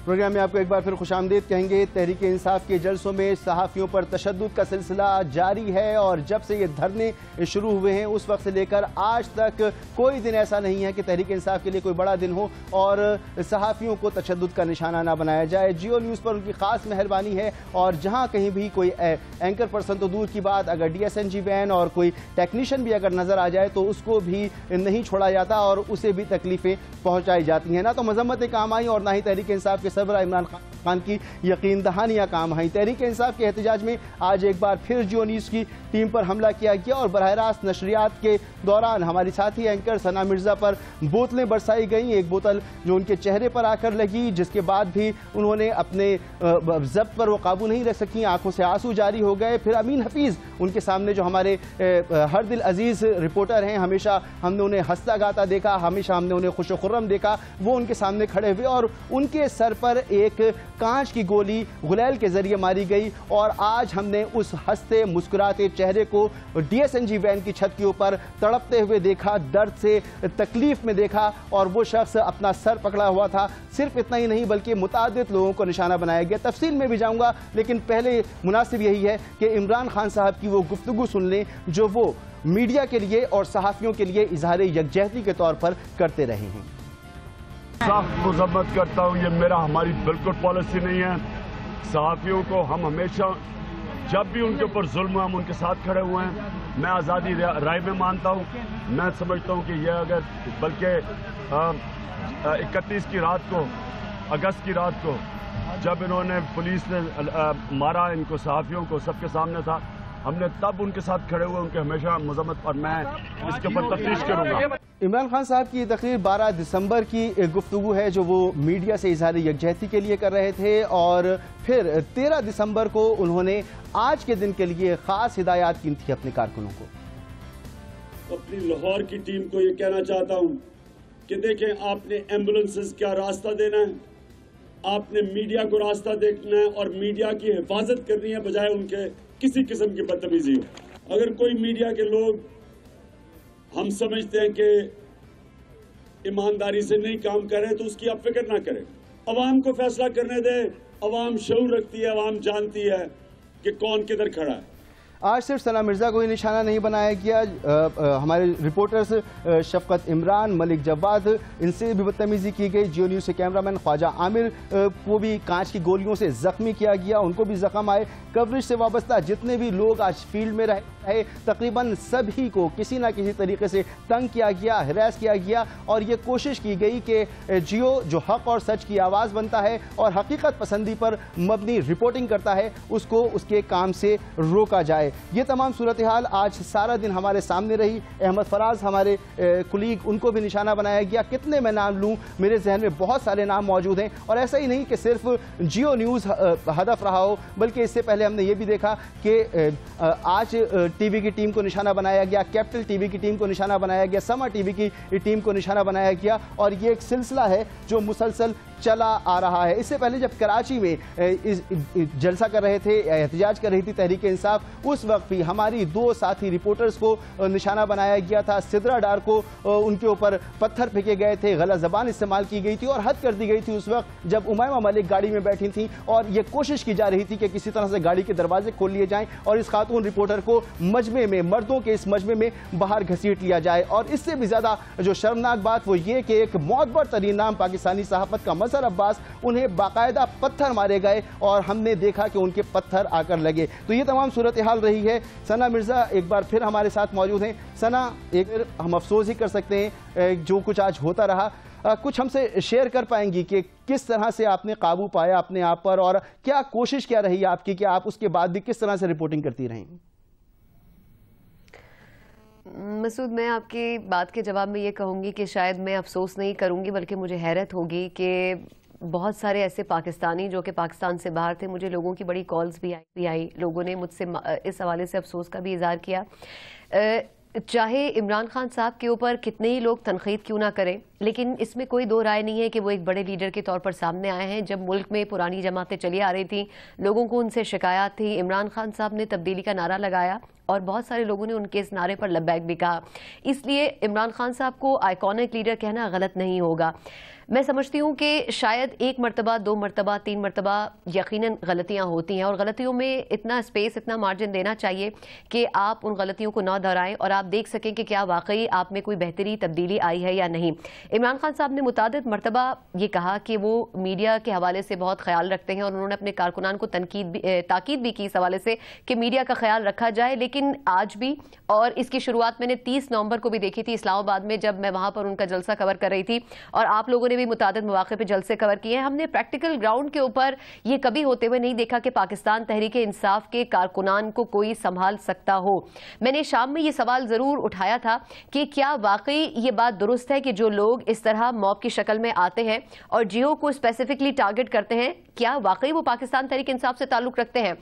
Programme میں آپ کو ایک بار پھر خوش آمدید کہیں گے۔ تحریک انصاف کے جلسوں میں صحافیوں پر تشدد کا سلسلہ جاری ہے اور جب سے یہ دھرنے شروع ہوئے ہیں اس وقت سے لے کر آج تک کوئی دن ایسا نہیں ہے کہ تحریک انصاف کے لیے کوئی بڑا دن ہو اور صحافیوں کو تشدد کا نشانہ نہ بنایا جائے۔ جیو نیوز پر ان کی خاص مہربانی ہے اور جہاں کہیں بھی کوئی اینکر پرسن تو دور کی بات، اگر D S N G van اور کوئی ٹیکنیشین بھی اگر نظر آ جائے تو اس کو بھی نہیں چھوڑا جاتا اور اسے بھی تکلیفیں پہنچائی جاتی ہیں۔ نہ تو مذمتیں کام آئیں اور نہ ہی تحریک انصاف کے سربراہ عمران خان کی یقین دہانیاں کام آئیں۔ تحریک انصاف کے احتجاج میں آج ایک بار پھر جیو نیوز کی ٹیم پر حملہ کیا گیا اور براہ راست نشریات کے دوران ہماری ساتھی اینکر ثنا مرزا پر بوتلیں برسائی گئیں۔ ایک بوتل جو ان کے چہرے پر آ کر لگی، جس کے بعد بھی انہوں نے اپنے ضبط پر وہ قابو نہیں رکھ سکیں، آنکھوں سے آنسو جاری ہو گئے۔ پھر امین حفیظ ان کے سامنے، جو ہمارے ہر دل عزیز رپورٹر ہیں، ہمیشہ ہم نے انہیں ہنستا گاتا دیکھا، ہمیشہ ہم نے انہیں خوش و خرم دیکھا، وہ ان کے سامنے کھڑے ہوئے اور ان کے سر پر ایک کانچ کی گولی غلیل کے ذریعے ماری گئی اور آج ہم نے اس ہنستے مسکراتے چہرے کو D S N G van کی چھت کے اوپر تڑپتے ہوئے دیکھا، درد سے تکلیف میں دیکھا اور وہ شخص اپنا سر پکڑا ہوا تھا۔ صرف اتنا ہی نہیں بلکہ متعدد لوگوں کو نشانہ بنایا گیا۔ تفصیل میں بھی جاؤں گا لیکن پہلے مناسب یہی ہے کہ عمران خان صاحب کی وہ گفتگو سن لیں جو وہ میڈیا کے لیے اور صحافیوں کے لیے اظہار یکجہتی کے طور پر کرتے رہے ہیں۔ سخت مذمت کرتا ہوں، یہ ہماری بالکل پالیسی نہیں ہے۔ صحافیوں کو ہم ہمیشہ جب بھی ان کے اوپر ظلم ہے ہم ان کے ساتھ کھڑے ہوئے ہیں۔ میں آزادی رائے میں مانتا ہوں، میں سمجھتا ہوں کہ یہ اگر بلکہ 31 کی رات کو، اگست کی رات کو جب انہوں نے پولیس نے مارا ان کو، صحافیوں کو سب کے سامنے تھا، ہم نے تب ان کے ساتھ کھڑے ہوئے، ان کے ہمیشہ مذمت، اور میں اس کے اوپر تفتیش کروں گا۔ عمران خان صاحب کی تقریر 12 دسمبر کی گفتگو ہے جو وہ میڈیا سے اظہار یکجہتی کے لیے کر رہے تھے اور پھر 13 دسمبر کو انہوں نے آج کے دن کے لیے خاص ہدایات کی تھی اپنے کارکنوں کو۔ اپنی لاہور کی ٹیم کو یہ کہنا چاہتا ہوں کہ دیکھیں، آپ نے ایمبولنسز کا راستہ دینا ہے، آپ نے میڈیا کو راستہ دیکھنا ہے اور میڈیا کی حفاظت کرنی ہے بجائے ان کے کسی قسم کی بدتمیزی ہو۔ اگر کوئی میڈیا کے لوگ ہم سمجھتے ہیں کہ ایمانداری سے نہیں کام کرے تو اس کی آپ فکر نہ کریں، عوام کو فیصلہ کرنے دیں۔ عوام شعور رکھتی ہے، عوام جانتی ہے کہ کون کدھر کھڑا ہے۔ آج صرف ثنا مرزا کو ہی نشانہ نہیں بنایا گیا، ہمارے رپورٹرز شفقت عمران، ملک جواد، ان سے بھی بدتمیزی کی گئی۔ جیو نیوز سے کیمرامین خواجہ عامر کو بھی کانچ کی گولیوں سے زخمی کیا گیا، ان کو بھی زخم آئے۔ کوریج سے وابستہ جتنے بھی لوگ آج فیلڈ میں رہے تقریباً سبھی کو کسی نہ کسی طریقے سے تنگ کیا گیا، ہراس کیا گیا اور یہ کوشش کی گئی کہ جیو جو حق اور سچ کی آواز بنتا ہے اور حقیقت پسندی پر مبنی رپورٹنگ کرتا ہے اس کو اس کے کام سے روکا جائے۔ یہ تمام صورتحال آج سارا دن ہمارے سامنے رہی۔ احمد فراز ہمارے کلیگ، ان کو بھی نشانہ بنایا گیا۔ کتنے میں نام لوں، میرے ذہن میں بہت سارے نام موجود ہیں اور ایسا ہی نہیں کہ صرف جیو نیوز ہدف رہا ہو بلکہ اس سے پہلے ہم نے یہ بھی دیکھا کہ آج ٹی وی کی ٹیم کو نشانہ بنایا گیا، کیپٹل ٹی وی کی ٹیم کو نشانہ بنایا گیا، سما ٹی وی کی ٹیم کو نشانہ بنایا گیا اور یہ ایک سلسلہ ہے جو مسلسل چلا آ رہا ہے۔ اس سے پہلے جب کراچی میں جلسہ کر رہے تھے، احتجاج کر رہی تھی تحریک انصاف، اس وقت بھی ہماری 2 ساتھی رپورٹرز کو نشانہ بنایا گیا تھا۔ سدرا ڈار کو ان کے اوپر پتھر پھینکے گئے تھے، غلط زبان استعمال کی گئی تھی اور حد کر دی گئی تھی اس وقت جب امیمہ ملک گاڑی میں بیٹھی تھیں اور یہ کوشش کی جا رہی تھی کہ کسی طرح سے گاڑی کے دروازے کھول لیے جائیں اور اس خاتون رپورٹر کو مجمع میں، مردوں کے اس مجمع میں باہر گھسیٹ لیا جائے۔ اور اس سے بھی زیادہ جو شرمناک بات وہ یہ کہ ایک معتبر ترین نام پاکستانی صحافت کا مظہر عباس، انہیں باقاعدہ پتھر مارے گئے اور ہم نے دیکھا کہ ان کے پتھر آ کر لگے۔ تو یہ تمام صورتحال رہی ہے۔ ثنا مرزا ایک بار پھر ہمارے ساتھ موجود ہیں۔ ثنا، ایک ہم افسوس ہی کر سکتے ہیں جو کچھ آج ہوتا رہا، کچھ ہم سے شیئر کر پائیں گی کہ کس طرح سے آپ نے قابو پایا اپنے آپ پر اور کیا کوشش کیا رہی آپ کی کہ آپ اس کے بعد بھی کس طرح سے رپورٹنگ کرتی رہیں؟ مسعود، میں آپ کی بات کے جواب میں یہ کہوں گی کہ شاید میں افسوس نہیں کروں گی بلکہ مجھے حیرت ہوگی کہ بہت سارے ایسے پاکستانی جو کہ پاکستان سے باہر تھے، مجھے لوگوں کی بڑی کالز بھی آئی، لوگوں نے مجھ سے اس حوالے سے افسوس کا بھی اظہار کیا۔ چاہے عمران خان صاحب کے اوپر کتنے ہی لوگ تنقید کیوں نہ کریں، لیکن اس میں کوئی دو رائے نہیں ہے کہ وہ ایک بڑے لیڈر کے طور پر سامنے آئے ہیں۔ جب ملک میں پرانی جماعتیں چلی آ رہی تھیں، لوگوں کو ان سے شکایات تھی، عمران خان صاحب نے تبدیلی کا نعرہ لگایا اور بہت سارے لوگوں نے ان کے اس نعرے پر لبیک بھی کہا. اس لیے عمران خان صاحب کو آئیکونک لیڈر کہنا غلط نہیں ہوگا. میں سمجھتی ہوں کہ شاید 1 مرتبہ 2 مرتبہ 3 مرتبہ یقیناً غلطیاں ہوتی ہیں، اور غلطیوں میں اتنا اسپیس، اتنا مارجن دینا چاہیے کہ آپ ان غلطیوں کو نہ دہرائیں اور آپ دیکھ سکیں کہ کیا واقعی آپ میں کوئی بہتری تبدیلی آئی ہے یا نہیں. عمران خان صاحب نے متعدد مرتبہ یہ کہا کہ وہ میڈیا کے حوالے سے بہت خیال رکھتے ہیں، اور انہوں نے اپنے کارکنان کو تاکید بھی کی اس حوالے سے کہ میڈیا کا خیال رکھا جائے. لیکن آج بھی، اور اس کی شروعات میں نے 30 نومبر کو بھی دیکھی تھی اسلام آباد میں، جب میں وہاں پر ان کا جلسہ کور کر رہی تھی، اور آپ لوگوں نے بھی متعدد مواقع پہ جلسے کور کیے ہیں. ہم نے پریکٹیکل گراؤنڈ کے اوپر یہ کبھی ہوتے ہوئے نہیں دیکھا کہ پاکستان تحریک انصاف کے کارکنان کو کوئی سنبھال سکتا ہو. میں نے شام میں یہ سوال ضرور اٹھایا تھا کہ کیا واقعی یہ بات درست ہے کہ جو لوگ اس طرح موب کی شکل میں آتے ہیں اور جیو کو اسپیسیفکلی ٹارگٹ کرتے ہیں، کیا واقعی وہ پاکستان تحریک انصاف سے تعلق رکھتے ہیں؟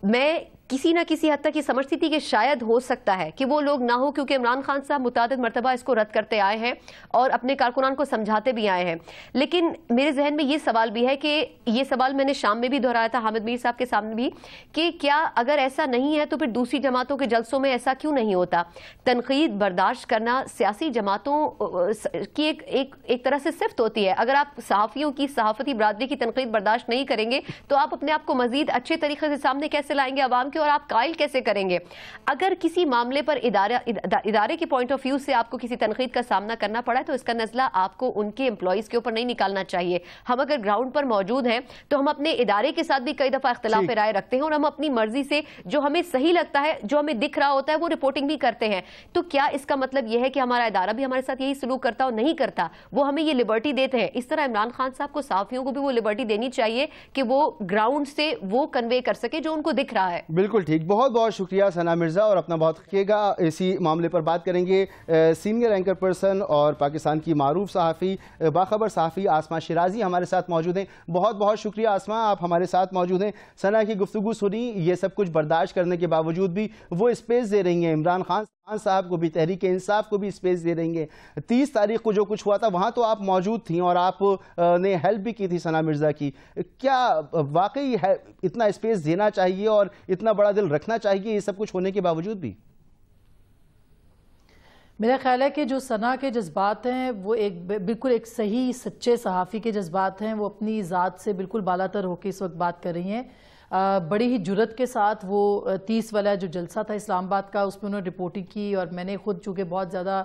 میں کسی نہ کسی حد تک یہ سمجھتی تھی کہ شاید ہو سکتا ہے کہ وہ لوگ نہ ہو، کیونکہ عمران خان صاحب متعدد مرتبہ اس کو رد کرتے آئے ہیں اور اپنے کارکنان کو سمجھاتے بھی آئے ہیں. لیکن میرے ذہن میں یہ سوال بھی ہے کہ یہ سوال میں نے شام میں بھی دہرایا تھا حامد میر صاحب کے سامنے بھی، کہ کیا اگر ایسا نہیں ہے تو پھر دوسری جماعتوں کے جلسوں میں ایسا کیوں نہیں ہوتا؟ تنقید برداشت کرنا سیاسی جماعتوں کی ایک طرح سے صفت ہوتی ہے. اگر آپ صحافیوں کی، صحافتی برادری کی تنقید برداشت نہیں کریں گے تو آپ اپنے آپ کو مزید اچھے طریقے سے سامنے کیسے لائیں گے عوام کے، اور آپ قائل کیسے کریں گے؟ اگر کسی معاملے پر ادارے کے پوائنٹ آف ویو سے آپ کو کسی تنقید کا سامنا کرنا پڑا ہے تو اس کا نزلہ آپ کو ان کے امپلائیز کے اوپر نہیں نکالنا چاہیے. ہم اگر گراؤنڈ پر موجود ہیں تو ہم اپنے ادارے کے ساتھ بھی کئی دفعہ اختلاف رائے رکھتے ہیں، اور ہم اپنی مرضی سے جو ہمیں صحیح لگتا ہے، جو ہمیں دکھ رہا ہوتا ہے، وہ رپورٹنگ بھی کرتے ہیں. تو کیا اس کا مطلب یہ ہے کہ ہمارا ادارہ بھی ہمارے ساتھ یہی سلوک کرتا اور نہیں کرتا؟ وہ ہمیں یہ لبرٹی دیتے ہیں. اس طرح عمران خان صاحب کو، صحافیوں کو بھی وہ لبرٹی دینی چاہیے کہ وہ گراؤنڈ سے وہ کنوے کر سکے جو ان کو دکھ رہا ہے. بالکل ٹھیک، بہت بہت شکریہ ثنا مرزا، اور اپنا بہت رکھیے گا. اسی معاملے پر بات کریں گے سینئر اینکر پرسن اور پاکستان کی معروف صحافی، باخبر صحافی آسماں شیرازی ہمارے ساتھ موجود ہیں. بہت بہت شکریہ آسماں، آپ ہمارے ساتھ موجود ہیں. ثنا کی گفتگو سنی، یہ سب کچھ برداشت کرنے کے باوجود بھی وہ اسپیس دے رہی ہیں عمران خان صاحب کو بھی، تحریک انصاف کو بھی اسپیس دے رہی ہیں. 30 تاریخ کو جو کچھ ہوا تھا وہاں تو آپ موجود تھیں اور آپ نے ہیلپ بھی کی تھی ثنا مرزا کی. کیا واقعی ہے اتنا اسپیس دینا چاہیے اور اتنا بڑا دل رکھنا چاہیے یہ سب کچھ ہونے کے باوجود بھی؟ میرا خیال ہے کہ جو ثنا کے جذبات ہیں وہ بالکل ایک صحیح سچے صحافی کے جذبات ہیں. وہ اپنی ذات سے بالکل بالا تر ہو کے اس وقت بات کر رہی ہیں. بڑی ہی جرت کے ساتھ وہ 30 والا جو جلسہ تھا اسلام آباد کا، اس میں انہوں نے رپورٹنگ کی، اور میں نے خود چونکہ بہت زیادہ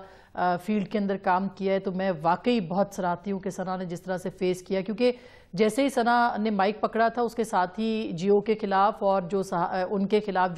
فیلڈ کے اندر کام کیا ہے تو میں واقعی بہت سراہتی ہوں کہ ثنا نے جس طرح سے فیس کیا. کیونکہ جیسے ہی ثنا نے مائک پکڑا تھا اس کے ساتھ ہی جیو کے خلاف اور جو ان کے خلاف